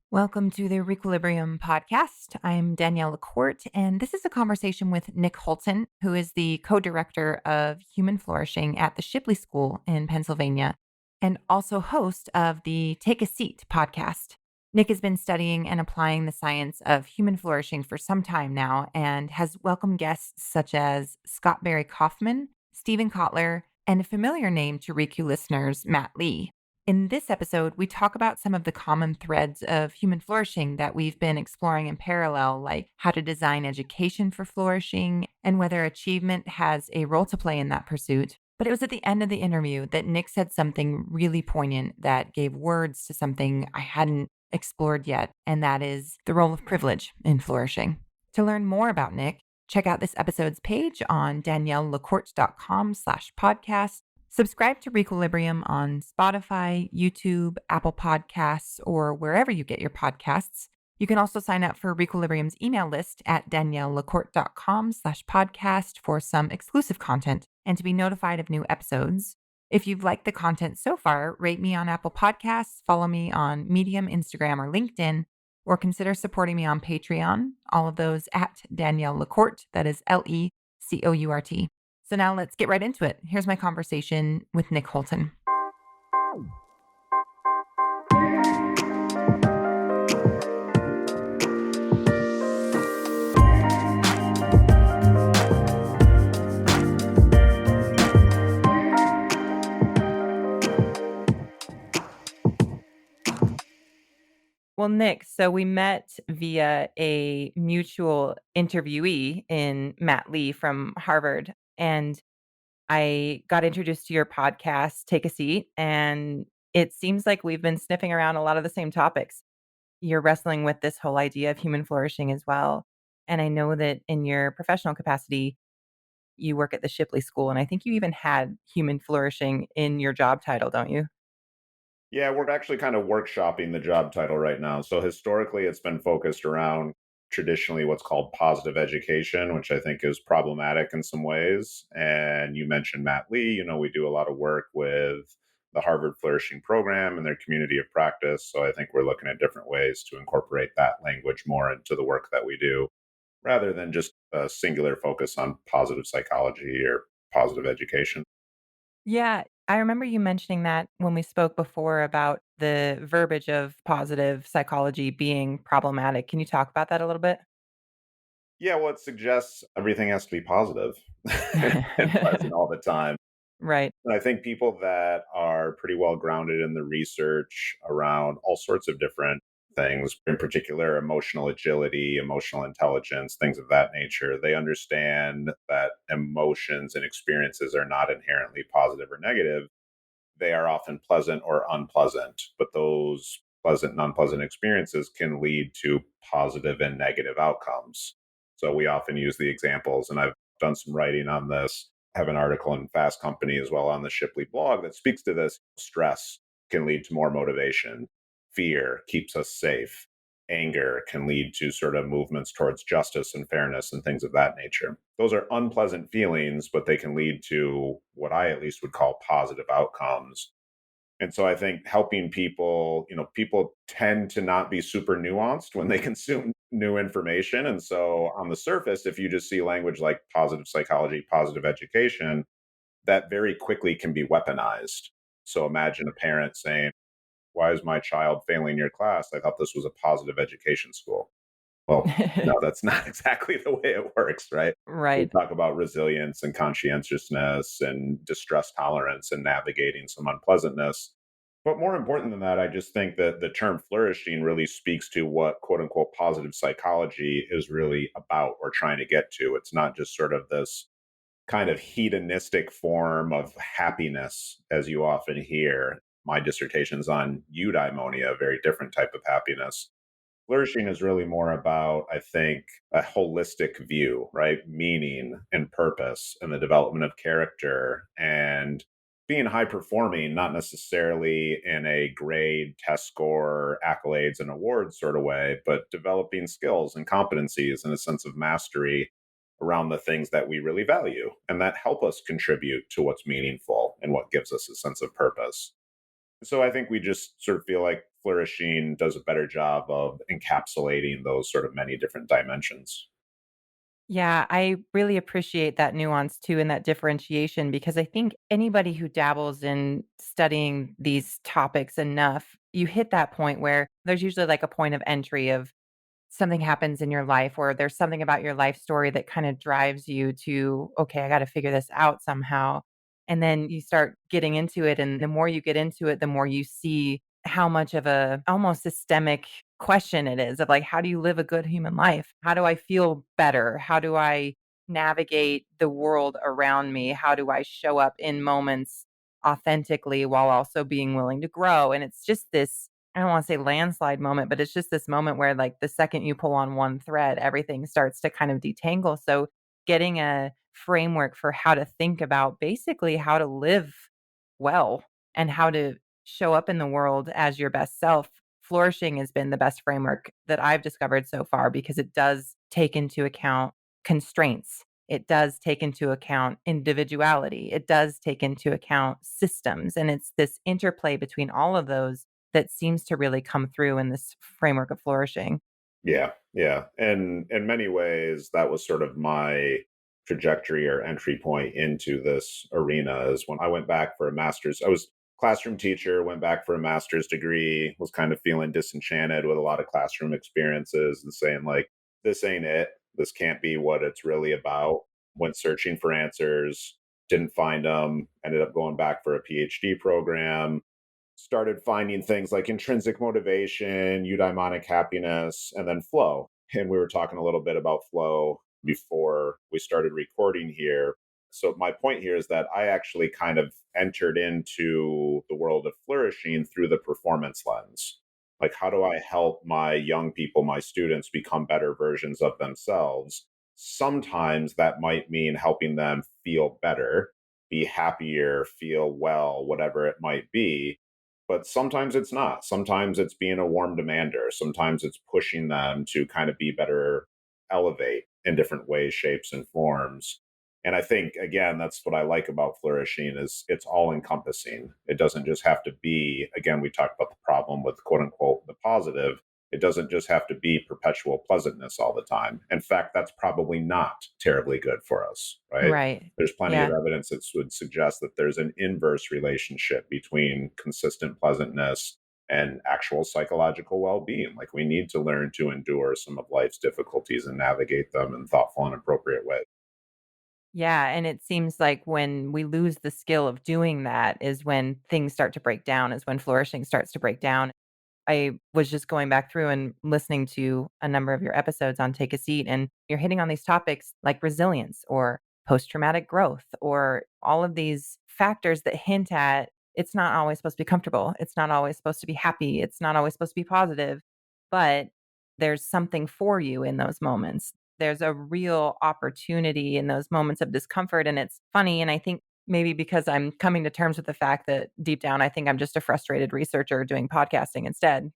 Welcome to the Re-Quilibrium podcast. I'm Danielle LaCourte, and this is a conversation with Nick Holton, who is the co-director of Human Flourishing at the Shipley School in Pennsylvania, and also host of the Take a Seat podcast. Nick has been studying and applying the science of human flourishing for some time now and has welcomed guests such as Scott Barry Kaufman, Stephen Kotler, and a familiar name to ReQ listeners, Matt Lee. In this episode, we talk about some of the common threads of human flourishing that we've been exploring in parallel, like how to design education for flourishing and whether achievement has a role to play in that pursuit. But it was at the end of the interview that Nick said something really poignant that gave words to something I hadn't explored yet, and that is the role of privilege in flourishing. To learn more about Nick, check out this episode's page on daniellelacourte.com/podcast. Subscribe to Re-Quilibrium on Spotify, YouTube, Apple Podcasts, or wherever you get your podcasts. You can also sign up for Re-Quilibrium's email list at daniellelacourte.com/podcast for some exclusive content and to be notified of new episodes. If you've liked the content so far, rate me on Apple Podcasts, follow me on Medium, Instagram, or LinkedIn, or consider supporting me on Patreon. All of those at Danielle LaCourte, that is LeCourt. So now let's get right into it. Here's my conversation with Nick Holton. Well, Nick, so we met via a mutual interviewee in Matt Lee from Harvard, and I got introduced to your podcast, Take a Seat, and it seems like we've been sniffing around a lot of the same topics. You're wrestling with this whole idea of human flourishing as well. And I know that in your professional capacity, you work at the Shipley School, and I think you even had human flourishing in your job title, don't you? Yeah, we're actually kind of workshopping the job title right now. So historically, it's been focused around traditionally what's called positive education, which I think is problematic in some ways. And you mentioned Matt Lee. We do a lot of work with the Harvard Flourishing program and their community of practice. So I think we're looking at different ways to incorporate that language more into the work that we do rather than just a singular focus on positive psychology or positive education. Yeah, I remember you mentioning that when we spoke before about the verbiage of positive psychology being problematic. Can you talk about that a little bit? Yeah, well, it suggests everything has to be positive and pleasant all the time. Right. And I think people that are pretty well grounded in the research around all sorts of different things, in particular emotional agility, emotional intelligence, things of that nature, they understand that emotions and experiences are not inherently positive or negative. They are often pleasant or unpleasant, but those pleasant and unpleasant experiences can lead to positive and negative outcomes. So we often use the examples, and I've done some writing on this. I have an article in Fast Company as well on the Shipley blog that speaks to this. Stress can lead to more motivation. Fear keeps us safe. Anger can lead to sort of movements towards justice and fairness and things of that nature. Those are unpleasant feelings, but they can lead to what I at least would call positive outcomes. And so I think helping people, people tend to not be super nuanced when they consume new information. And so on the surface, if you just see language like positive psychology, positive education, that very quickly can be weaponized. So imagine a parent saying, "Why is my child failing your class? I thought this was a positive education school." Well, no, that's not exactly the way it works, right? We Right. talk about resilience and conscientiousness and distress tolerance and navigating some unpleasantness. But more important than that, I just think that the term flourishing really speaks to what quote unquote positive psychology is really about or trying to get to. It's not just sort of this kind of hedonistic form of happiness, as you often hear. My dissertation's on eudaimonia, a very different type of happiness. Flourishing is really more about, I think, a holistic view, right? Meaning and purpose and the development of character and being high performing, not necessarily in a grade, test score, accolades, and awards sort of way, but developing skills and competencies and a sense of mastery around the things that we really value and that help us contribute to what's meaningful and what gives us a sense of purpose. So I think we just sort of feel like Flourishing does a better job of encapsulating those sort of many different dimensions. Yeah, I really appreciate that nuance too and that differentiation because I think anybody who dabbles in studying these topics enough, you hit that point where there's usually like a point of entry of something happens in your life or there's something about your life story that kind of drives you to, okay, I got to figure this out somehow. And then you start getting into it. And the more you get into it, the more you see how much of a almost systemic question it is of like, how do you live a good human life? How do I feel better? How do I navigate the world around me? How do I show up in moments authentically while also being willing to grow? And it's just this I don't wanna say landslide moment, but it's just this moment where, like, the second you pull on one thread, everything starts to kind of detangle, so getting a framework for how to think about basically how to live well and how to show up in the world as your best self, flourishing has been the best framework that I've discovered so far because it does take into account constraints. It does take into account individuality. It does take into account systems, and it's this interplay between all of those that seems to really come through in this framework of flourishing. Yeah, yeah. And in many ways, that was sort of my trajectory or entry point into this arena is when I went back for a master's. I was classroom teacher, went back for a master's degree, was kind of feeling disenchanted with a lot of classroom experiences and saying like, this ain't it. This can't be what it's really about. Went searching for answers, didn't find them, ended up going back for a PhD program, started finding things like intrinsic motivation, eudaimonic happiness, and then flow. And we were talking a little bit about flow before we started recording here. So, my point here is that I actually kind of entered into the world of flourishing through the performance lens. Like, how do I help my young people, my students, become better versions of themselves? Sometimes that might mean helping them feel better, be happier, feel well, whatever it might be, but sometimes it's not. Sometimes it's being a warm demander. Sometimes it's pushing them to kind of be better, elevate in different ways, shapes, and forms. And I think again, that's what I like about flourishing is it's all encompassing. It doesn't just have to be, again, we talked about the problem with quote unquote the positive. It doesn't just have to be perpetual pleasantness all the time. In fact, that's probably not terribly good for us, right? Right. There's plenty of Yeah. evidence that would suggest that there's an inverse relationship between consistent pleasantness and actual psychological well-being. Like we need to learn to endure some of life's difficulties and navigate them in thoughtful and appropriate ways. Yeah, and it seems like when we lose the skill of doing that is when things start to break down, is when flourishing starts to break down. I was just going back through and listening to a number of your episodes on Take a Seat, and you're hitting on these topics like resilience or post traumatic growth or all of these factors that hint at it's not always supposed to be comfortable. It's not always supposed to be happy. It's not always supposed to be positive, but there's something for you in those moments. There's a real opportunity in those moments of discomfort. And it's funny. And I think maybe because I'm coming to terms with the fact that deep down, I think I'm just a frustrated researcher doing podcasting instead.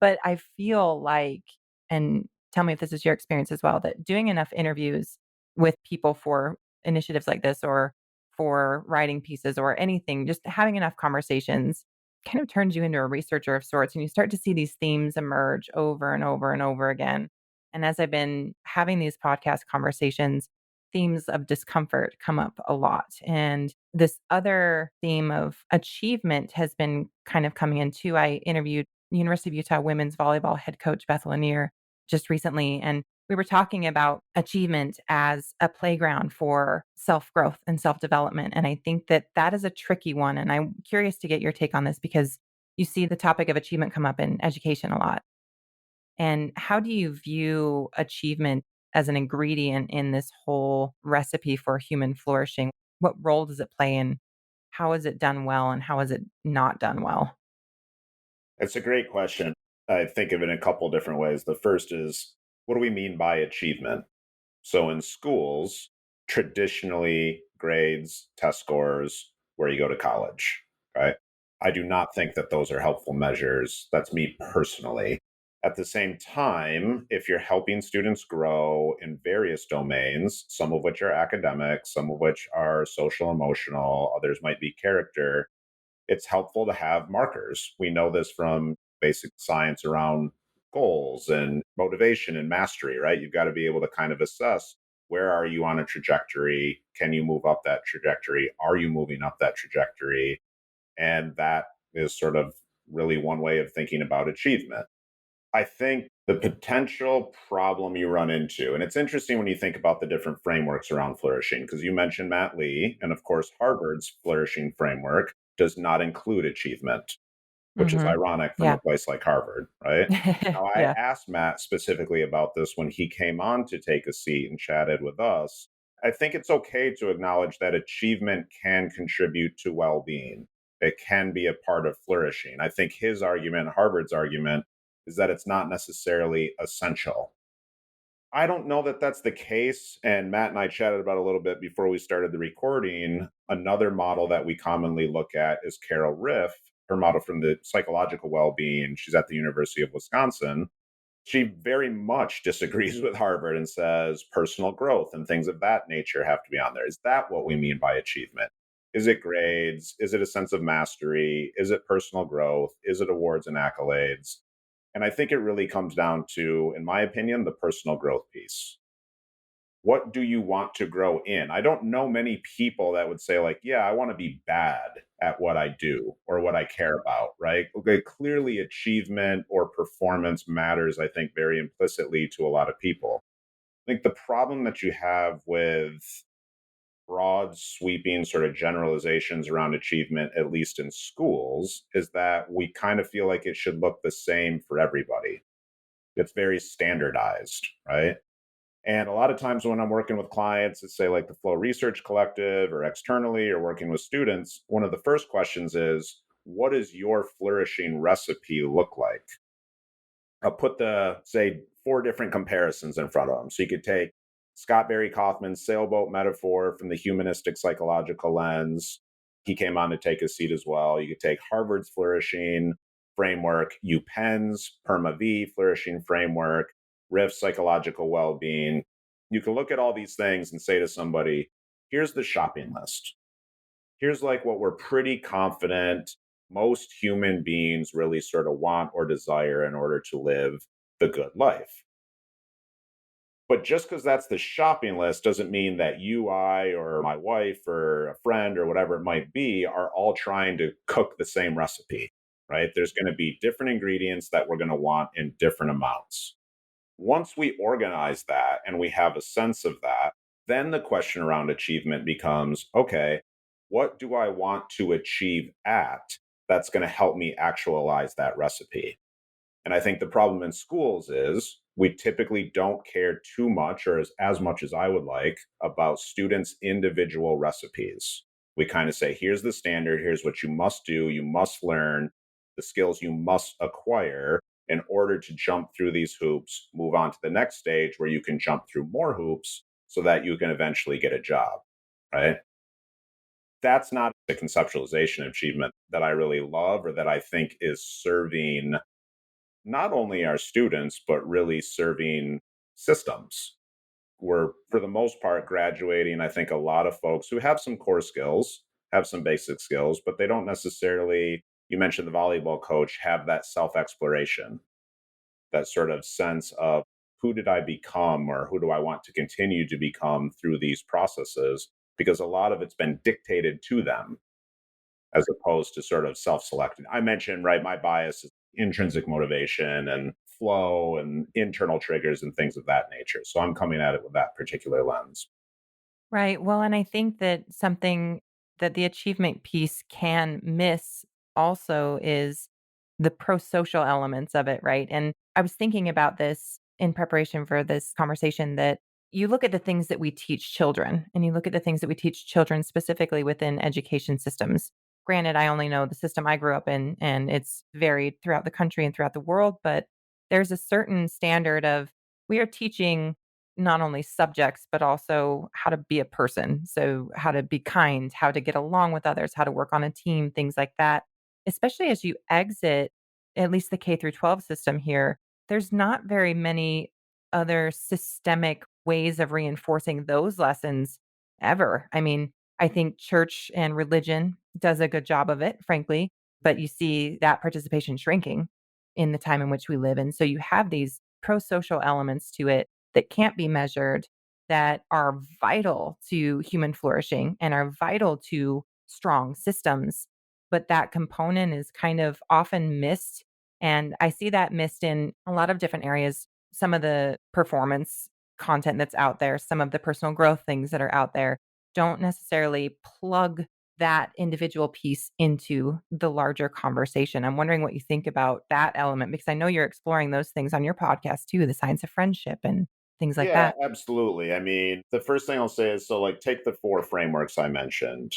But I feel like, and tell me if this is your experience as well, that doing enough interviews with people for initiatives like this or for writing pieces or anything, just having enough conversations kind of turns you into a researcher of sorts. And you start to see these themes emerge over and over and over again. And as I've been having these podcast conversations, themes of discomfort come up a lot. And this other theme of achievement has been kind of coming in too. I interviewed University of Utah women's volleyball head coach Beth Lanier just recently, and we were talking about achievement as a playground for self-growth and self-development, and I think that that is a tricky one, and I'm curious to get your take on this because you see the topic of achievement come up in education a lot. And how do you view achievement as an ingredient in this whole recipe for human flourishing? What role does it play in how is it done well and how is it not done well? It's a great question. I think of it in a couple different ways. The first is what do we mean by achievement? So in schools, traditionally grades, test scores, where you go to college, right? I do not think that those are helpful measures. That's me personally. At the same time, if you're helping students grow in various domains, some of which are academic, some of which are social emotional, others might be character, it's helpful to have markers. We know this from basic science around goals and motivation and mastery, right? You've got to be able to kind of assess, where are you on a trajectory? Can you move up that trajectory? Are you moving up that trajectory? And that is sort of really one way of thinking about achievement. I think the potential problem you run into, and it's interesting when you think about the different frameworks around flourishing, because you mentioned Matt Lee, and of course, Harvard's flourishing framework does not include achievement, which is Mhm. ironic from a Yeah. place like Harvard, right? Now, I Yeah. asked Matt specifically about this when he came on to take a seat and chatted with us. I think it's okay to acknowledge that achievement can contribute to well being. It can be a part of flourishing. I think his argument, Harvard's argument, is that it's not necessarily essential. I don't know that that's the case. And Matt and I chatted about a little bit before we started the recording. Another model that we commonly look at is Carol Riff, her model from the psychological well being. She's at the University of Wisconsin. She very much disagrees with Harvard and says personal growth and things of that nature have to be on there. Is that what we mean by achievement? Is it grades? Is it a sense of mastery? Is it personal growth? Is it awards and accolades? And I think it really comes down to, in my opinion, the personal growth piece. What do you want to grow in? I don't know many people that would say, like, yeah, I want to be bad at what I do or what I care about, right? Okay, clearly achievement or performance matters, I think, very implicitly to a lot of people. I think the problem that you have with broad, sweeping sort of generalizations around achievement, at least in schools, is that we kind of feel like it should look the same for everybody. It's very standardized, right? And a lot of times when I'm working with clients, let's say like the Flow Research Collective or externally or working with students, one of the first questions is, what does your flourishing recipe look like? I'll put the, say, four different comparisons in front of them. So you could take Scott Barry Kaufman's sailboat metaphor from the humanistic psychological lens. He came on to take a seat as well. You could take Harvard's flourishing framework, UPenn's Perma V flourishing framework, Riff's psychological well being. You can look at all these things and say to somebody, here's the shopping list. Here's like what we're pretty confident most human beings really sort of want or desire in order to live the good life. But just because that's the shopping list doesn't mean that you, I, or my wife, or a friend, or whatever it might be, are all trying to cook the same recipe, right? There's going to be different ingredients that we're going to want in different amounts. Once we organize that and we have a sense of that, then the question around achievement becomes, okay, what do I want to achieve at that's going to help me actualize that recipe? And I think the problem in schools is we typically don't care too much or as much as I would like about students' individual recipes. We kind of say, here's the standard, here's what you must do, you must learn, the skills you must acquire in order to jump through these hoops, move on to the next stage where you can jump through more hoops so that you can eventually get a job, right? That's not the conceptualization of achievement that I really love or that I think is serving not only our students, but really serving systems. We're, for the most part, graduating, I think, a lot of folks who have some core skills, have some basic skills, but they don't necessarily, you mentioned the volleyball coach, have that self exploration, that sort of sense of who did I become or who do I want to continue to become through these processes? Because a lot of it's been dictated to them as opposed to sort of self-selecting. I mentioned, right, my bias is intrinsic motivation and flow and internal triggers and things of that nature. So I'm coming at it with that particular lens. Right. Well, and I think that something that the achievement piece can miss also is the pro-social elements of it, right? And I was thinking about this in preparation for this conversation that you look at the things that we teach children and you look at the things that we teach children specifically within education systems. Granted, I only know the system I grew up in and it's varied throughout the country and throughout the world, but there's a certain standard of we are teaching not only subjects, but also how to be a person. So, how to be kind, how to get along with others, how to work on a team, things like that. Especially as you exit at least the K through 12 system here, there's not very many other systemic ways of reinforcing those lessons ever. I mean, I think church and religion does a good job of it, frankly, but you see that participation shrinking in the time in which we live in. So you have these pro-social elements to it that can't be measured, that are vital to human flourishing and are vital to strong systems. But that component is kind of often missed. And I see that missed in a lot of different areas. Some of the performance content that's out there, some of the personal growth things that are out there don't necessarily plug that individual piece into the larger conversation. I'm wondering what you think about that element because I know you're exploring those things on your podcast too, the science of friendship and things like Yeah, that. absolutely. I mean, the first thing I'll say is so, like, take the four frameworks I mentioned.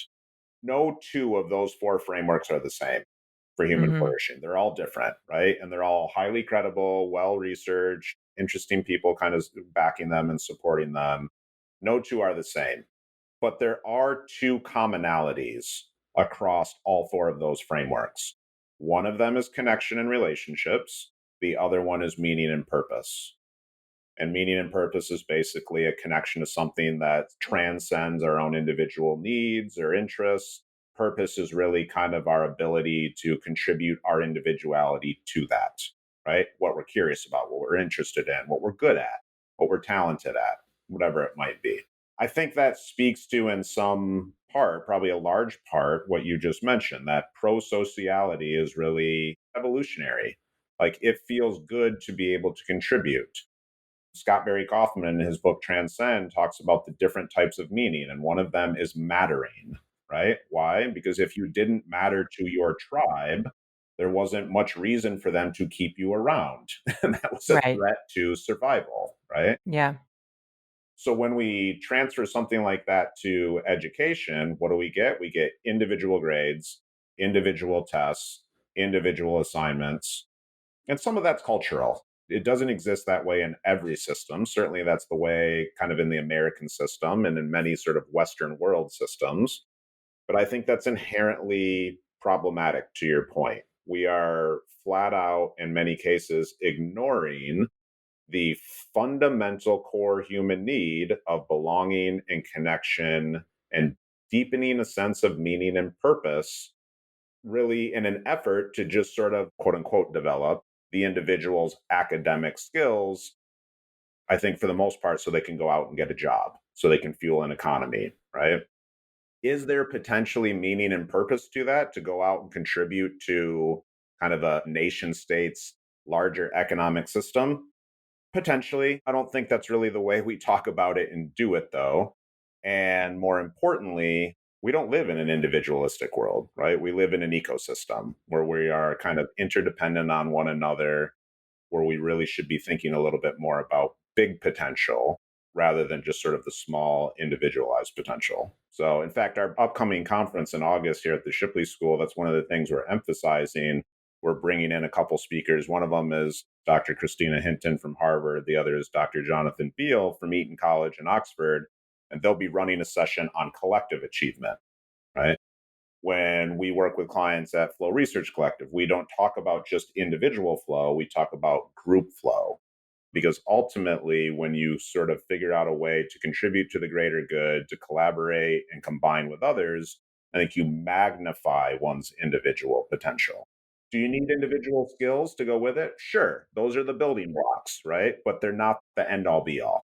No two of those four frameworks are the same for human Mhm. flourishing. They're all different, right? And they're all highly credible, well researched, interesting people kind of backing them and supporting them. No two are the same. But there are two commonalities across all four of those frameworks. One of them is connection and relationships, the other one is meaning and purpose. And meaning and purpose is basically a connection to something that transcends our own individual needs or interests. Purpose is really kind of our ability to contribute our individuality to that, right? What we're curious about, what we're interested in, what we're good at, what we're talented at, whatever it might be. I think that speaks to, in some part, probably a large part, what you just mentioned, that prosociality is really evolutionary. Like, it feels good to be able to contribute. Scott Barry Kaufman, in his book Transcend, talks about the different types of meaning, and one of them is mattering, right? Why? Because if you didn't matter to your tribe, there wasn't much reason for them to keep you around. And that was a Right. threat to survival, right? Yeah. So when we transfer something like that to education, what do we get? We get individual grades, individual tests, individual assignments, and some of that's cultural. It doesn't exist that way in every system. Certainly, that's the way kind of in the American system and in many sort of Western world systems. But I think that's inherently problematic to your point. We are flat out, in many cases, ignoring the fundamental core human need of belonging and connection and deepening a sense of meaning and purpose, really in an effort to just sort of quote unquote develop the individual's academic skills, I think for the most part, so they can go out and get a job, so they can fuel an economy, right? Is there potentially meaning and purpose to that, to go out and contribute to kind of a nation state's larger economic system? Potentially. I don't think that's really the way we talk about it and do it, though. And more importantly, we don't live in an individualistic world, right? We live in an ecosystem where we are kind of interdependent on one another, where we really should be thinking a little bit more about big potential rather than just sort of the small individualized potential. So, in fact, our upcoming conference in August here at the Shipley School, that's one of the things we're emphasizing. We're bringing in a couple speakers. One of them is Dr. Christina Hinton from Harvard. The other is Dr. Jonathan Beale from Eton College in Oxford. And they'll be running a session on collective achievement, right? When we work with clients at Flow Research Collective, we don't talk about just individual flow, we talk about group flow. Because ultimately, when you sort of figure out a way to contribute to the greater good, to collaborate and combine with others, I think you magnify one's individual potential. Do you need individual skills to go with it? Sure. Those are the building blocks, right? But they're not the end all be all.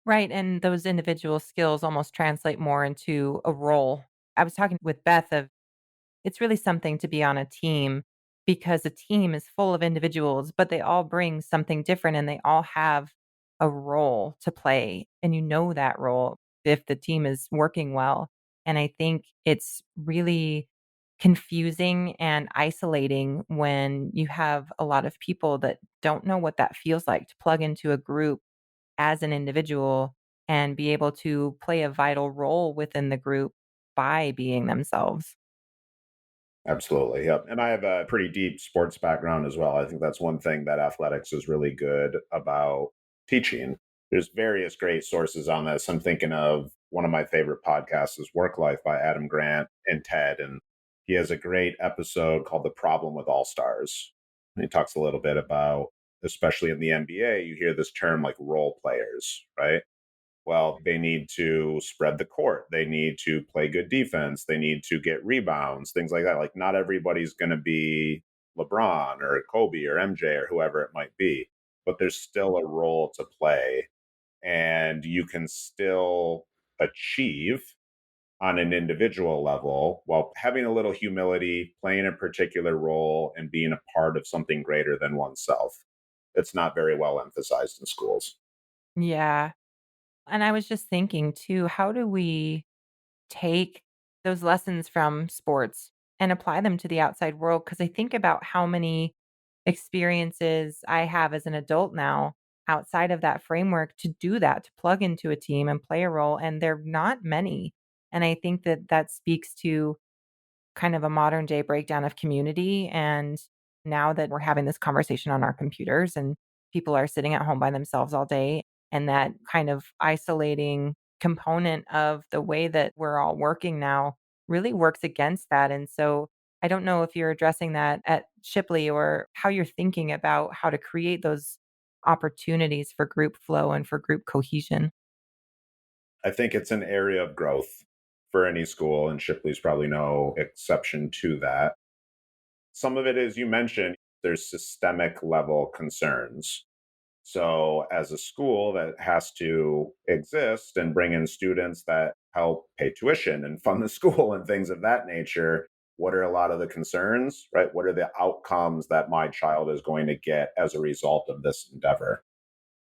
Right, and those individual skills almost translate more into a role. I was talking with Beth of it's really something to be on a team because a team is full of individuals, but they all bring something different and they all have a role to play. And you know that role if the team is working well. And I think it's really confusing and isolating when you have a lot of people that don't know what that feels like to plug into a group as an individual and be able to play a vital role within the group by being themselves. Absolutely. Yep. And I have a pretty deep sports background as well. I think that's one thing that athletics is really good about teaching. There's various great sources on this. I'm thinking of one of my favorite podcasts is Work Life by Adam Grant and TED. And he has a great episode called The Problem with All Stars. And he talks a little bit about, especially in the NBA, you hear this term like role players, right? Well, they need to spread the court. They need to play good defense. They need to get rebounds, things like that. Like, not everybody's going to be LeBron or Kobe or MJ or whoever it might be, but there's still a role to play. And you can still achieve on an individual level while having a little humility, playing a particular role, and being a part of something greater than oneself. It's not very well emphasized in schools. Yeah. And I was just thinking too, how do we take those lessons from sports and apply them to the outside world? Because I think about how many experiences I have as an adult now outside of that framework to do that, to plug into a team and play a role, and they're not many. And I think that that speaks to kind of a modern day breakdown of community. And now that we're having this conversation on our computers and people are sitting at home by themselves all day, and that kind of isolating component of the way that we're all working now really works against that. And so I don't know if you're addressing that at Shipley or how you're thinking about how to create those opportunities for group flow and for group cohesion. I think it's an area of growth for any school, and Shipley's probably no exception to that. Some of it, as you mentioned, there's systemic level concerns. So, as a school that has to exist and bring in students that help pay tuition and fund the school and things of that nature, what are a lot of the concerns, right? What are the outcomes that my child is going to get as a result of this endeavor?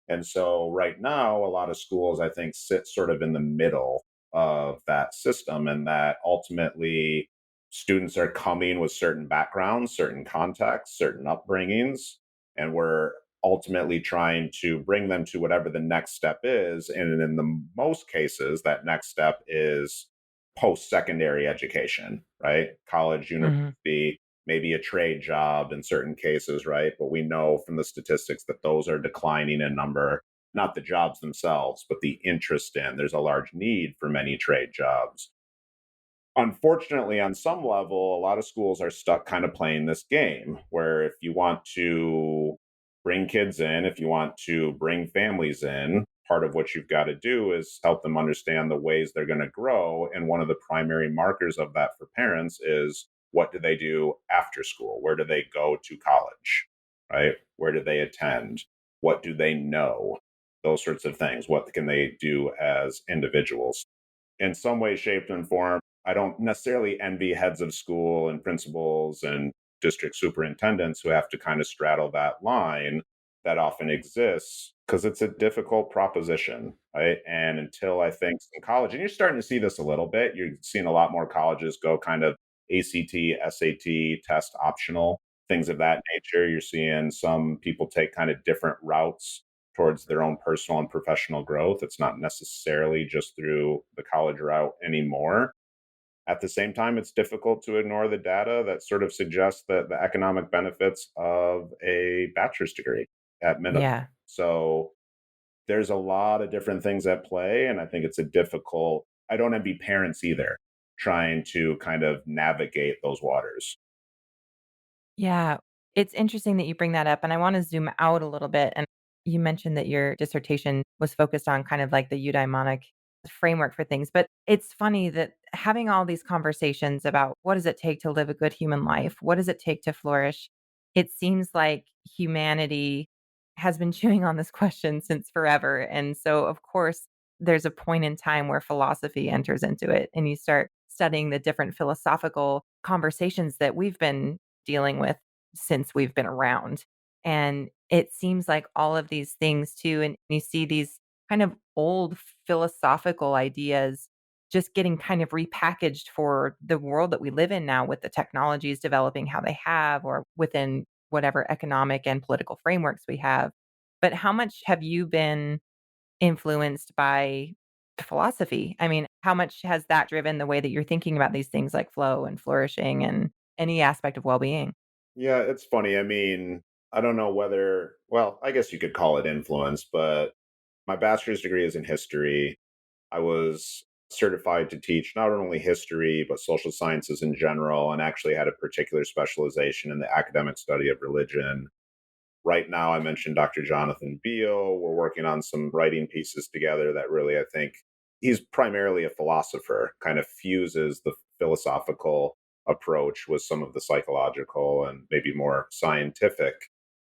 And so right now, a lot of schools, I think, sit sort of in the middle of that system, and that ultimately students are coming with certain backgrounds, certain contexts, certain upbringings, and we're ultimately trying to bring them to whatever the next step is. And in the most cases, that next step is post secondary education, right? College, Mhm. university, maybe a trade job in certain cases, right? But we know from the statistics that those are declining in number, not the jobs themselves, but the interest in. There's a large need for many trade jobs. Unfortunately, on some level, a lot of schools are stuck kind of playing this game where if you want to bring kids in, if you want to bring families in, part of what you've got to do is help them understand the ways they're going to grow. And one of the primary markers of that for parents is what do they do after school? Where do they go to college? Right? Where do they attend? What do they know? Those sorts of things. What can they do as individuals? In some way, shape, and form. I don't necessarily envy heads of school and principals and district superintendents who have to kind of straddle that line that often exists because it's a difficult proposition, right? And until I think in college, and you're starting to see this a little bit, you're seeing a lot more colleges go kind of ACT, SAT, test optional, things of that nature. You're seeing some people take kind of different routes towards their own personal and professional growth. It's not necessarily just through the college route anymore. At the same time, it's difficult to ignore the data that sort of suggests that the economic benefits of a bachelor's degree at minimum. Yeah. So there's a lot of different things at play. And I think it's a difficult, I don't envy parents either, trying to kind of navigate those waters. Yeah, it's interesting that you bring that up, and I wanna zoom out a little bit, and you mentioned that your dissertation was focused on kind of like the eudaimonic framework for things, but it's funny that having all these conversations about what does it take to live a good human life? What does it take to flourish? It seems like humanity has been chewing on this question since forever, and so, of course, there's a point in time where philosophy enters into it, and you start studying the different philosophical conversations that we've been dealing with since we've been around. And it seems like all of these things too, and you see these kind of old philosophical ideas just getting kind of repackaged for the world that we live in now with the technologies developing how they have or within whatever economic and political frameworks we have. But how much have you been influenced by philosophy? I mean, how much has that driven the way that you're thinking about these things like flow and flourishing and any aspect of well-being? Yeah, it's funny. I mean, I don't know whether, well, I guess you could call it influence, but my bachelor's degree is in history. I was certified to teach not only history, but social sciences in general, and actually had a particular specialization in the academic study of religion. Right now, I mentioned Dr. Jonathan Beale. We're working on some writing pieces together that really, I think, he's primarily a philosopher, kind of fuses the philosophical approach with some of the psychological and maybe more scientific.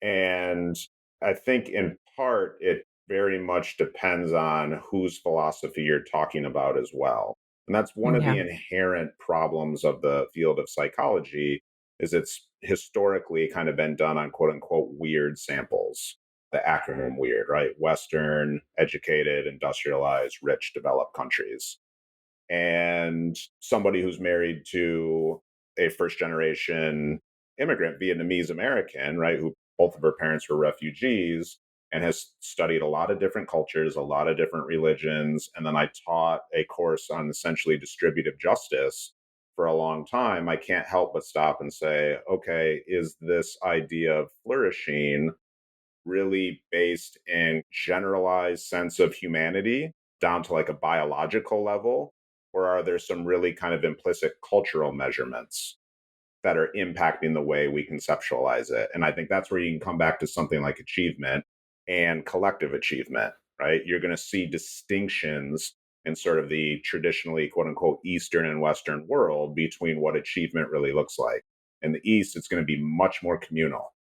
And I think in part, it very much depends on whose philosophy you're talking about as well. And that's one of the Yeah. inherent problems of the field of psychology is it's historically kind of been done on quote unquote weird samples. The acronym weird, right? Western, educated, industrialized, rich, developed countries. And somebody who's married to a first generation immigrant Vietnamese American, right, who both of her parents were refugees and has studied a lot of different cultures, a lot of different religions. And then I taught a course on essentially distributive justice for a long time. I can't help but stop and say, okay, is this idea of flourishing really based in generalized sense of humanity down to like a biological level? Or are there some really kind of implicit cultural measurements that are impacting the way we conceptualize it? And I think that's where you can come back to something like achievement and collective achievement, right? You're going to see distinctions in sort of the traditionally quote unquote Eastern and Western world between what achievement really looks like. In the East, it's going to be much more communal,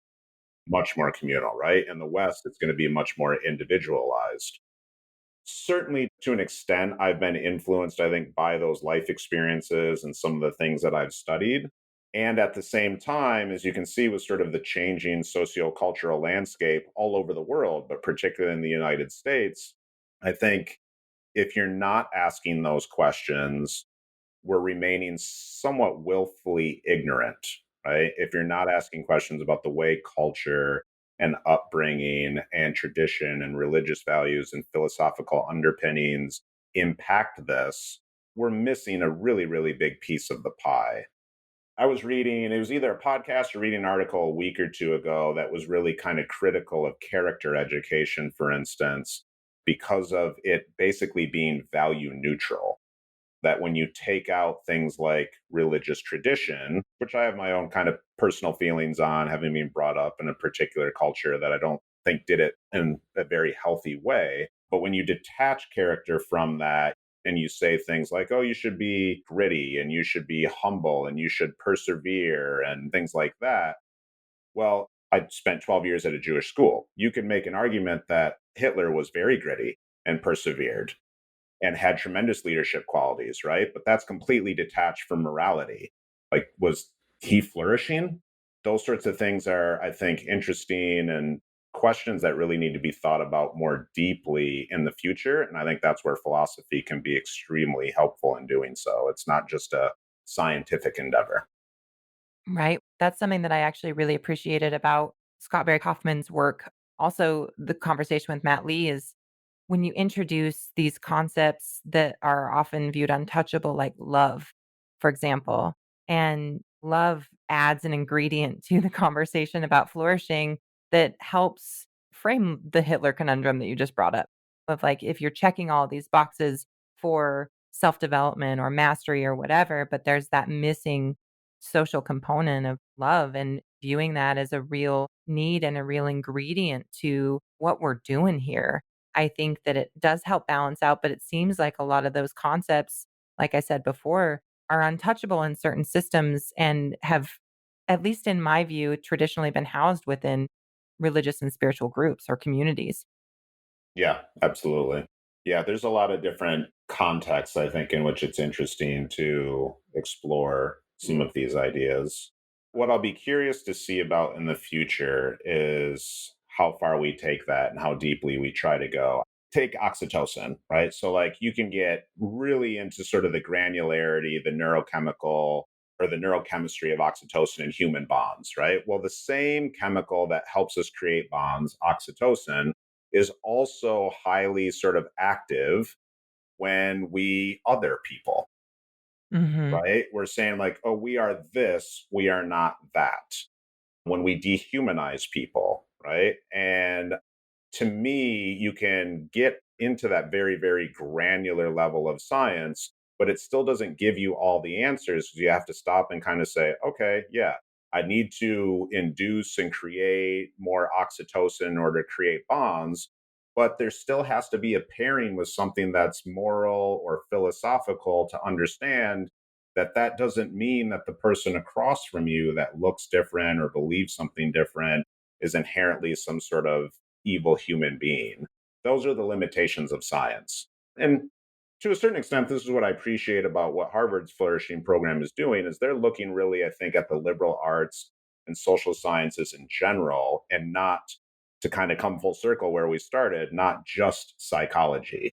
right? In the West, it's going to be much more individualized. Certainly, to an extent, I've been influenced, I think, by those life experiences and some of the things that I've studied. And at the same time, as you can see, with sort of the changing sociocultural landscape all over the world, but particularly in the United States, I think if you're not asking those questions, we're remaining somewhat willfully ignorant, right? If you're not asking questions about the way culture and upbringing and tradition and religious values and philosophical underpinnings impact this, we're missing a really, really big piece of the pie. I was reading, it was either a podcast or reading an article a week or two ago that was really kind of critical of character education, for instance, because of it basically being value neutral, that when you take out things like religious tradition, which I have my own kind of personal feelings on, having been brought up in a particular culture that I don't think did it in a very healthy way. But when you detach character from that and you say things like, oh, you should be gritty and you should be humble and you should persevere and things like that. Well, I spent 12 years at a Jewish school. You could make an argument that Hitler was very gritty and persevered and had tremendous leadership qualities, right? But that's completely detached from morality. Like, was he flourishing? Those sorts of things are, I think, interesting and questions that really need to be thought about more deeply in the future. And I think that's where philosophy can be extremely helpful in doing so. It's not just a scientific endeavor. Right. That's something that I actually really appreciated about Scott Barry Kaufman's work. Also, the conversation with Matt Lee is when you introduce these concepts that are often viewed untouchable, like love, for example, and love adds an ingredient to the conversation about flourishing that helps frame the Hitler conundrum that you just brought up. Of like, if you're checking all these boxes for self development or mastery or whatever, but there's that missing social component of love and viewing that as a real need and a real ingredient to what we're doing here. I think that it does help balance out, but it seems like a lot of those concepts, like I said before, are untouchable in certain systems and have, at least in my view, traditionally been housed within religious and spiritual groups or communities. Yeah, absolutely. Yeah, there's a lot of different contexts, I think, in which it's interesting to explore some of these ideas. What I'll be curious to see about in the future is how far we take that and how deeply we try to go. Take oxytocin, right? So, like, you can get really into sort of the granularity, the neurochemical or the neurochemistry of oxytocin in human bonds, right? Well, the same chemical that helps us create bonds, oxytocin, is also highly sort of active when we other people, Mhm. right? We're saying, like, oh, we are this, we are not that. When we dehumanize people, right? And to me, you can get into that very, very granular level of science, but it still doesn't give you all the answers. You have to stop and kind of say, okay, yeah, I need to induce and create more oxytocin in order to create bonds. But there still has to be a pairing with something that's moral or philosophical to understand that that doesn't mean that the person across from you that looks different or believes something different is inherently some sort of evil human being. Those are the limitations of science. And to a certain extent, this is what I appreciate about what Harvard's Flourishing program is doing is they're looking really, I think, at the liberal arts and social sciences in general, and not to kind of come full circle where we started, not just psychology,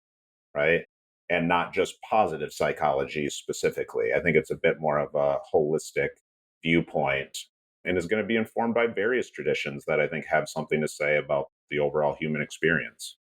right? And not just positive psychology specifically. I think it's a bit more of a holistic viewpoint and is going to be informed by various traditions that I think have something to say about the overall human experience.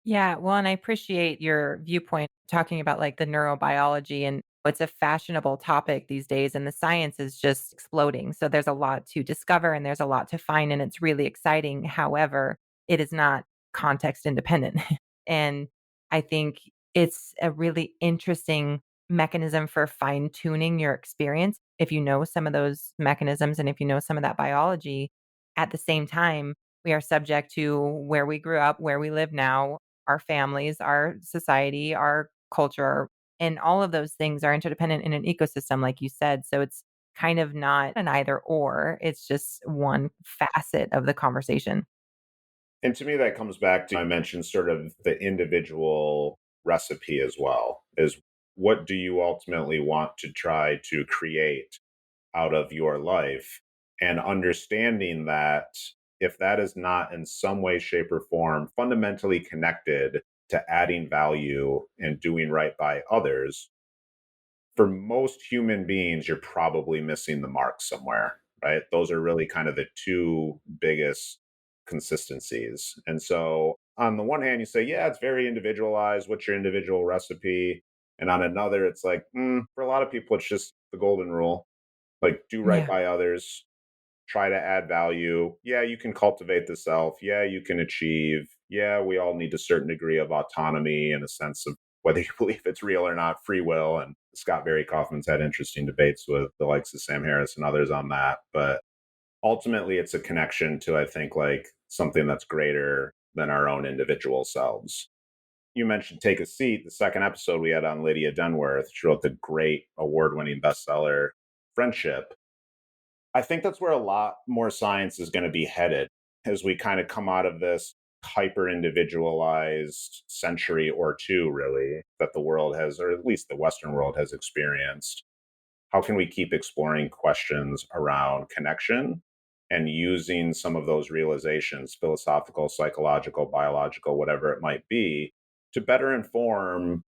Yeah, well, and I appreciate your viewpoint talking about like the neurobiology, and it's a fashionable topic these days and the science is just exploding. So there's a lot to discover and there's a lot to find and it's really exciting. However, it is not context independent. And I think it's a really interesting mechanism for fine tuning your experience. If you know some of those mechanisms and if you know some of that biology, at the same time, we are subject to where we grew up, where we live now, our families, our society, our culture, and all of those things are interdependent in an ecosystem, like you said. So it's kind of not an either or, it's just one facet of the conversation. And to me, that comes back to I mentioned sort of the individual recipe as well is what do you ultimately want to try to create out of your life? And understanding that if that is not in some way, shape, or form fundamentally connected to adding value and doing right by others, for most human beings, you're probably missing the mark somewhere, right? Those are really kind of the two biggest consistencies. And so, on the one hand, you say, yeah, it's very individualized. What's your individual recipe? And on another, it's like, for a lot of people, it's just the golden rule like, do right Yeah. by others, try to add value. Yeah, you can cultivate the self. Yeah, you can achieve. Yeah, we all need a certain degree of autonomy and a sense of whether you believe it's real or not, free will. And Scott Barry Kaufman's had interesting debates with the likes of Sam Harris and others on that. But ultimately, it's a connection to, I think, like something that's greater than our own individual selves. You mentioned Take a Seat, the second episode we had on Lydia Dunworth. She wrote the great award winning bestseller, Friendship. I think that's where a lot more science is going to be headed as we kind of come out of this hyper individualized century or two, really, that the world has, or at least the Western world has experienced. How can we keep exploring questions around connection and using some of those realizations, philosophical, psychological, biological, whatever it might be, to better inform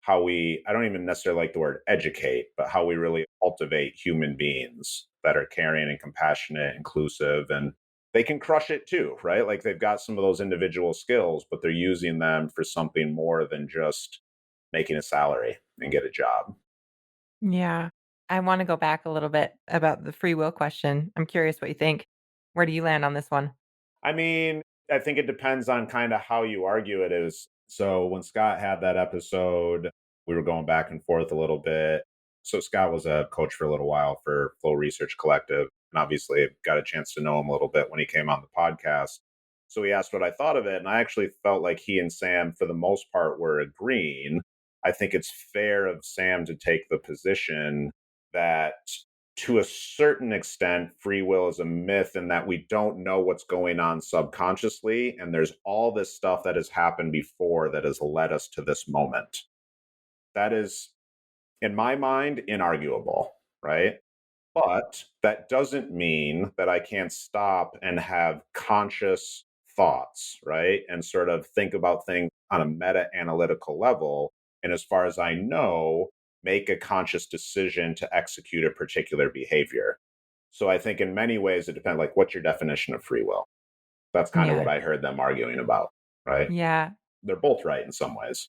how we, I don't even necessarily like the word educate, but how we really cultivate human beings that are caring and compassionate, inclusive, and they can crush it too, right? Like they've got some of those individual skills, but they're using them for something more than just making a salary and get a job. Yeah. I want to go back a little bit about the free will question. I'm curious what you think. Where do you land on this one? I mean, I think it depends on kind of how you argue it is. So when Scott had that episode, we were going back and forth a little bit. So Scott was a coach for a little while for Flow Research Collective, and obviously got a chance to know him a little bit when he came on the podcast. So he asked what I thought of it, and I actually felt like he and Sam, for the most part, were agreeing. I think it's fair of Sam to take the position that to a certain extent, free will is a myth in that we don't know what's going on subconsciously. And there's all this stuff that has happened before that has led us to this moment. That is, in my mind, inarguable, right? But that doesn't mean that I can't stop and have conscious thoughts, right? And sort of think about things on a meta analytical level. And as far as I know, make a conscious decision to execute a particular behavior. So I think in many ways it depends, like, what's your definition of free will? That's kind of what Yeah. I heard them arguing about, right? Yeah. They're both right in some ways.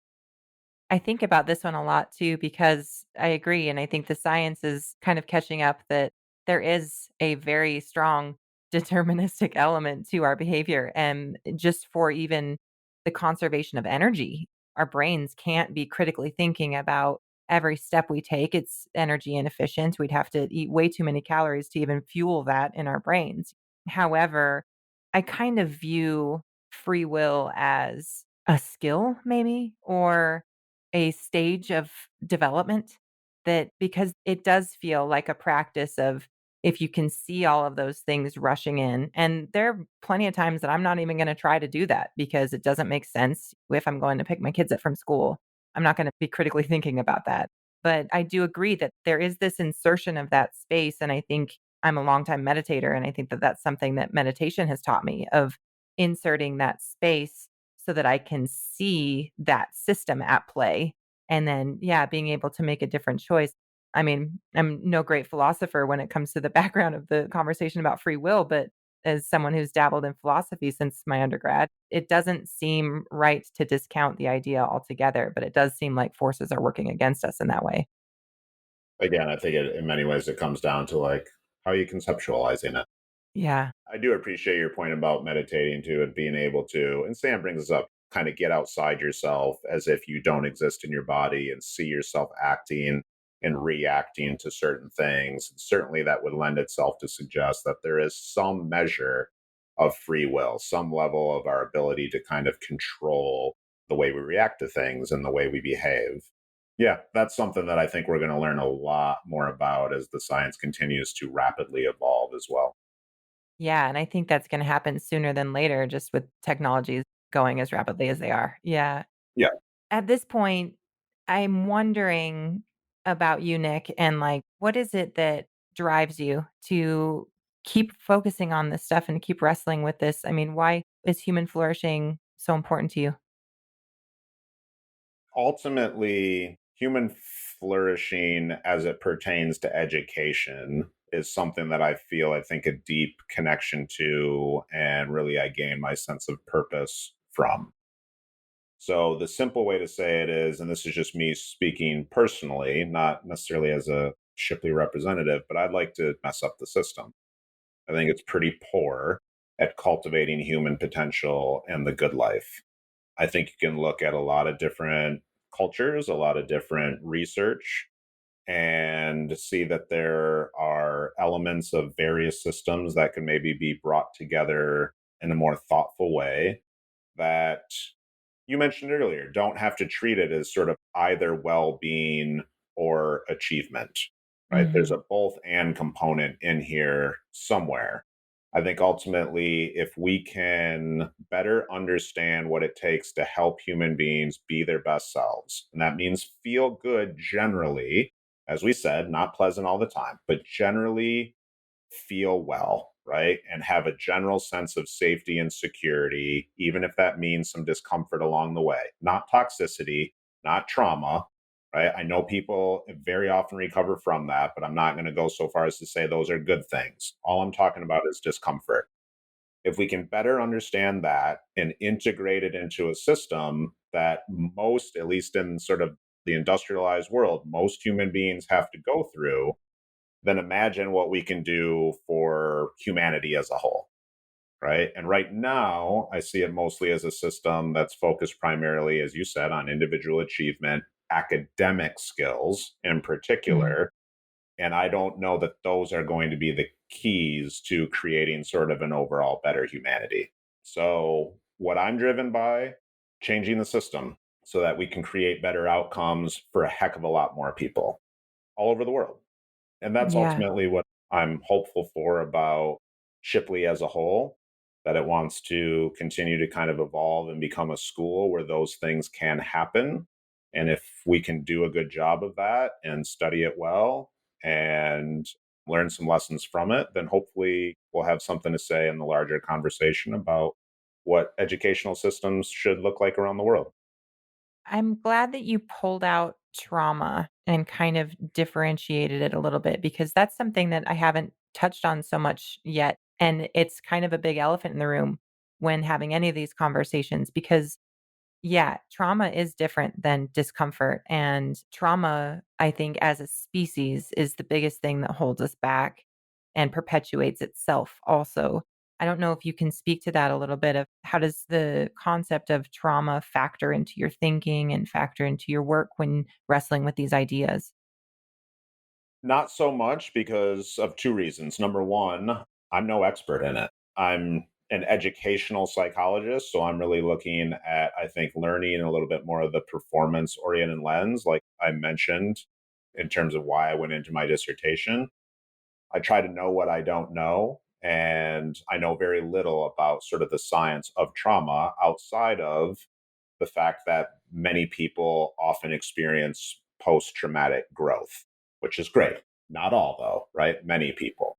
I think about this one a lot too because I agree, and I think the science is kind of catching up that there is a very strong deterministic element to our behavior, and just for even the conservation of energy, our brains can't be critically thinking about every step we take, it's energy inefficient. We'd have to eat way too many calories to even fuel that in our brains. However, I kind of view free will as a skill, maybe, or a stage of development that because it does feel like a practice of if you can see all of those things rushing in. And there are plenty of times that I'm not even going to try to do that because it doesn't make sense if I'm going to pick my kids up from school. I'm not going to be critically thinking about that. But I do agree that there is this insertion of that space. And I think I'm a longtime meditator. And I think that that's something that meditation has taught me of inserting that space so that I can see that system at play. And then, yeah, being able to make a different choice. I mean, I'm no great philosopher when it comes to the background of the conversation about free will, but as someone who's dabbled in philosophy since my undergrad, it doesn't seem right to discount the idea altogether, but it does seem like forces are working against us in that way. Again, I think in many ways it comes down to like how you conceptualizing it. Yeah. I do appreciate your point about meditating too and being able to, and Sam brings us up, kind of get outside yourself as if you don't exist in your body and see yourself acting and reacting to certain things. And certainly that would lend itself to suggest that there is some measure of free will, some level of our ability to kind of control the way we react to things and the way we behave. Yeah, that's something that I think we're going to learn a lot more about as the science continues to rapidly evolve as well. Yeah, and I think that's gonna happen sooner than later just with technologies going as rapidly as they are. Yeah. Yeah. At this point, I'm wondering about you, Nick, and, like, what is it that drives you to keep focusing on this stuff and keep wrestling with this? I mean, why is human flourishing so important to you? Ultimately, human flourishing as it pertains to education is something that I think a deep connection to, and really I gain my sense of purpose from. So, the simple way to say it is, and this is just me speaking personally, not necessarily as a Shipley representative, but I'd like to mess up the system. I think it's pretty poor at cultivating human potential and the good life. I think you can look at a lot of different cultures, a lot of different research, and see that there are elements of various systems that can maybe be brought together in a more thoughtful way that you mentioned earlier don't have to treat it as sort of either well-being or achievement, right? There's Mhm. a both and component in here somewhere. I think ultimately, if we can better understand what it takes to help human beings be their best selves, and that means feel good generally, as we said, not pleasant all the time, but generally feel well, right? And have a general sense of safety and security, even if that means some discomfort along the way, not toxicity, not trauma, right? I know people very often recover from that, but I'm not going to go so far as to say those are good things. All I'm talking about is discomfort. If we can better understand that and integrate it into a system that most, at least in sort of the industrialized world, most human beings have to go through, then imagine what we can do for humanity as a whole, right? And right now, I see it mostly as a system that's focused primarily, as you said, on individual achievement, academic skills in Mhm. particular. And I don't know that those are going to be the keys to creating sort of an overall better humanity. So, what I'm driven by, changing the system so that we can create better outcomes for a heck of a lot more people all over the world. And that's Yeah. ultimately what I'm hopeful for about Shipley as a whole, that it wants to continue to kind of evolve and become a school where those things can happen. And if we can do a good job of that and study it well and learn some lessons from it, then hopefully we'll have something to say in the larger conversation about what educational systems should look like around the world. I'm glad that you pulled out trauma and kind of differentiated it a little bit because that's something that I haven't touched on so much yet. And it's kind of a big elephant in the room when having any of these conversations because, yeah, trauma is different than discomfort. And trauma, I think, as a species, is the biggest thing that holds us back and perpetuates itself also. I don't know if you can speak to that a little bit of how does the concept of trauma factor into your thinking and factor into your work when wrestling with these ideas? Not so much because of two reasons. Number one, I'm no expert in it. I'm an educational psychologist, so I'm really looking at, I think, learning in a little bit more of the performance oriented lens, like I mentioned, in terms of why I went into my dissertation. I try to know what I don't know. And I know very little about sort of the science of trauma outside of the fact that many people often experience post traumatic growth, which is great. Not all, though, right? Many people.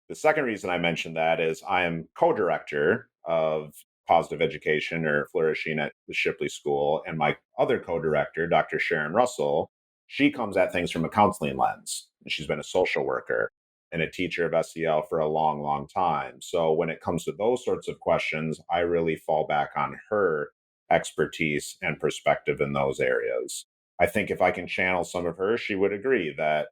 The second reason I mentioned that is I am co director of positive education or flourishing at the Shipley School. And my other co director, Dr. Sharon Russell, she comes at things from a counseling lens. And she's been a social worker and a teacher of SEL for a long, long time. So when it comes to those sorts of questions, I really fall back on her expertise and perspective in those areas. I think if I can channel some of her, she would agree that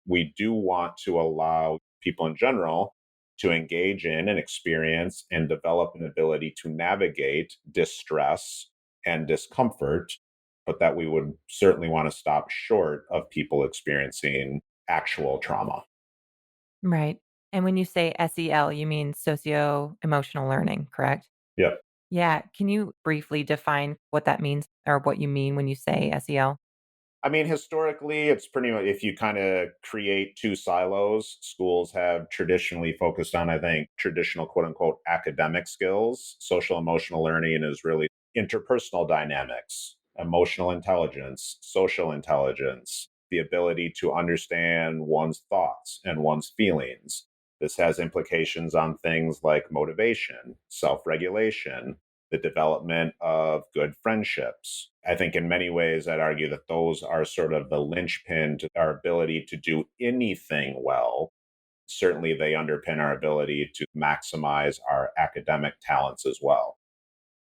we do want to allow people in general to engage in and experience and develop an ability to navigate distress and discomfort, but that we would certainly want to stop short of people experiencing actual trauma. Right. And when you say SEL, you mean socio emotional learning, correct? Yep. Yeah. Can you briefly define what that means or what you mean when you say SEL? I mean, historically, it's pretty much if you kind of create two silos, schools have traditionally focused on, I think, traditional quote unquote academic skills. Social emotional learning is really interpersonal dynamics, emotional intelligence, social intelligence, the ability to understand one's thoughts and one's feelings. This has implications on things like motivation, self regulation, the development of good friendships. I think in many ways, I'd argue that those are sort of the linchpin to our ability to do anything well. Certainly, they underpin our ability to maximize our academic talents as well.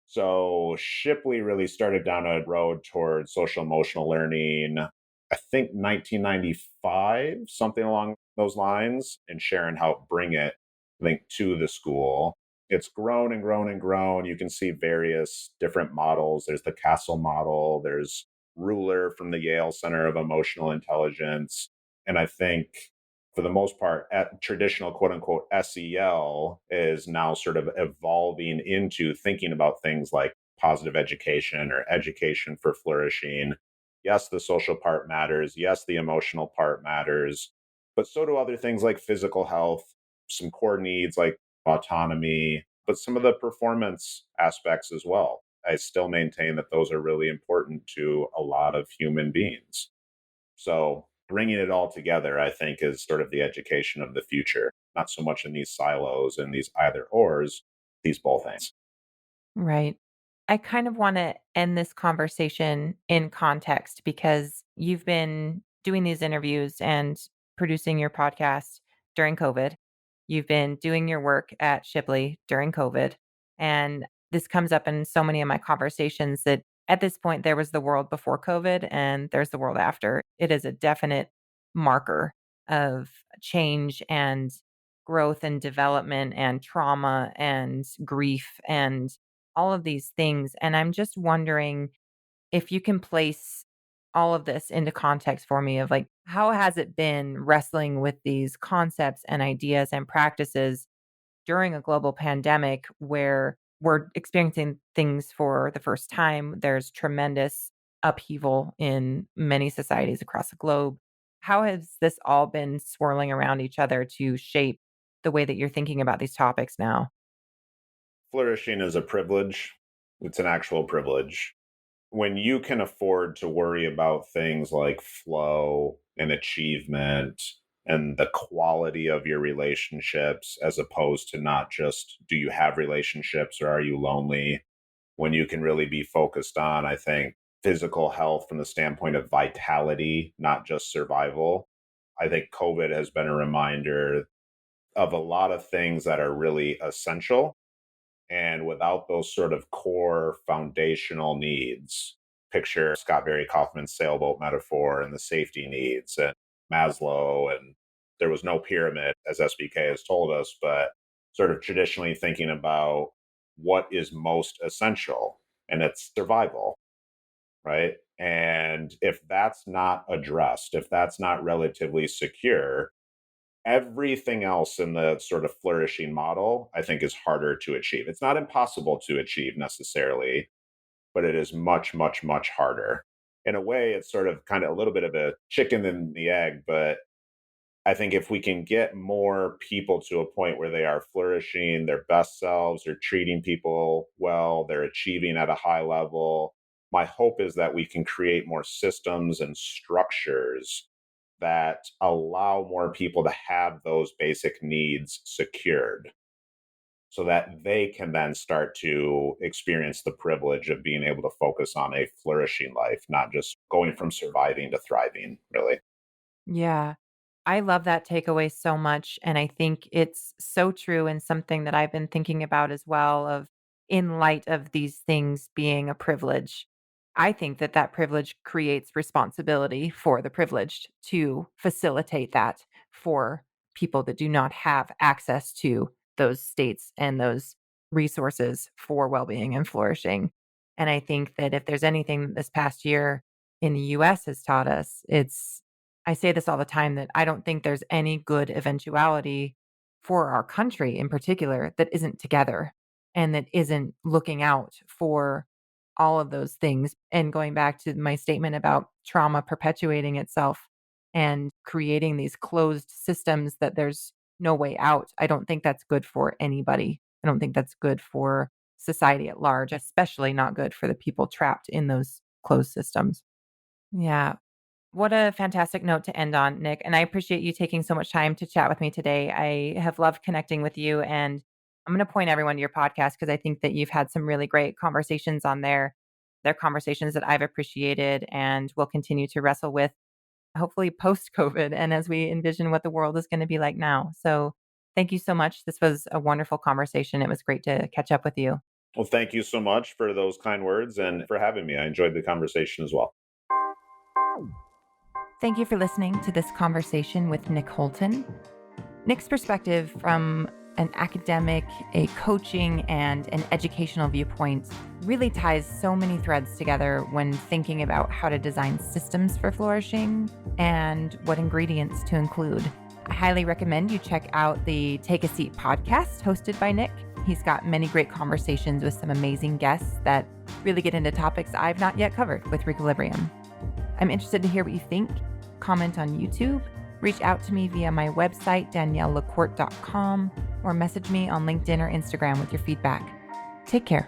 So Shipley really started down a road towards social emotional learning, I think 1995, something along those lines. And Sharon helped bring it, I think, to the school. It's grown and grown and grown. You can see various different models. There's the Castle model, there's Ruler from the Yale Center of Emotional Intelligence. And I think for the most part, at traditional quote unquote SEL is now sort of evolving into thinking about things like positive education or education for flourishing. Yes, the social part matters. Yes, the emotional part matters. But so do other things like physical health, some core needs like autonomy, but some of the performance aspects as well. I still maintain that those are really important to a lot of human beings. So bringing it all together, I think, is sort of the education of the future, not so much in these silos and these either ors, these both things. Right. I kind of want to end this conversation in context because you've been doing these interviews and producing your podcast during COVID. You've been doing your work at Shipley during COVID. And this comes up in so many of my conversations that at this point, there was the world before COVID and there's the world after. It is a definite marker of change and growth and development and trauma and grief and all of these things. And I'm just wondering if you can place all of this into context for me of like, how has it been wrestling with these concepts and ideas and practices during a global pandemic where we're experiencing things for the first time? There's tremendous upheaval in many societies across the globe. How has this all been swirling around each other to shape the way that you're thinking about these topics now? Flourishing is a privilege, it's an actual privilege. When you can afford to worry about things like flow and achievement and the quality of your relationships, as opposed to not just do you have relationships or are you lonely, when you can really be focused on, I think, physical health from the standpoint of vitality, not just survival. I think COVID has been a reminder of a lot of things that are really essential. And without those sort of core foundational needs, picture Scott Barry Kaufman's sailboat metaphor and the safety needs and Maslow. And there was no pyramid, as SBK has told us, but sort of traditionally thinking about what is most essential, and it's survival, right? And if that's not addressed, if that's not relatively secure, everything else in the sort of flourishing model, I think, is harder to achieve. It's not impossible to achieve necessarily, but it is much, much, much harder. In a way, it's sort of kind of a little bit of a chicken and the egg, but I think if we can get more people to a point where they are flourishing their best selves, they're treating people well, they're achieving at a high level, my hope is that we can create more systems and structures that allow more people to have those basic needs secured so that they can then start to experience the privilege of being able to focus on a flourishing life, not just going from surviving to thriving, really. Yeah. I love that takeaway so much, and I think it's so true and something that I've been thinking about as well of in light of these things being a privilege. I think that that privilege creates responsibility for the privileged to facilitate that for people that do not have access to those states and those resources for well-being and flourishing. And I think that if there's anything that this past year in the US has taught us, it's I say this all the time that I don't think there's any good eventuality for our country in particular that isn't together and that isn't looking out for all of those things. And going back to my statement about trauma perpetuating itself and creating these closed systems that there's no way out, I don't think that's good for anybody. I don't think that's good for society at large, especially not good for the people trapped in those closed systems. Yeah. What a fantastic note to end on, Nick. And I appreciate you taking so much time to chat with me today. I have loved connecting with you. And I'm going to point everyone to your podcast because I think that you've had some really great conversations on there. They're conversations that I've appreciated and will continue to wrestle with, hopefully post COVID and as we envision what the world is going to be like now. So thank you so much. This was a wonderful conversation. It was great to catch up with you. Well, thank you so much for those kind words and for having me. I enjoyed the conversation as well. Thank you for listening to this conversation with Nick Holton. Nick's perspective from an academic, a coaching, and an educational viewpoint really ties so many threads together when thinking about how to design systems for flourishing and what ingredients to include. I highly recommend you check out the Take a Seat podcast hosted by Nick. He's got many great conversations with some amazing guests that really get into topics I've not yet covered with Re-Quilibrium. I'm interested to hear what you think. Comment on YouTube, reach out to me via my website, daniellelacourte.com, or message me on LinkedIn or Instagram with your feedback. Take care.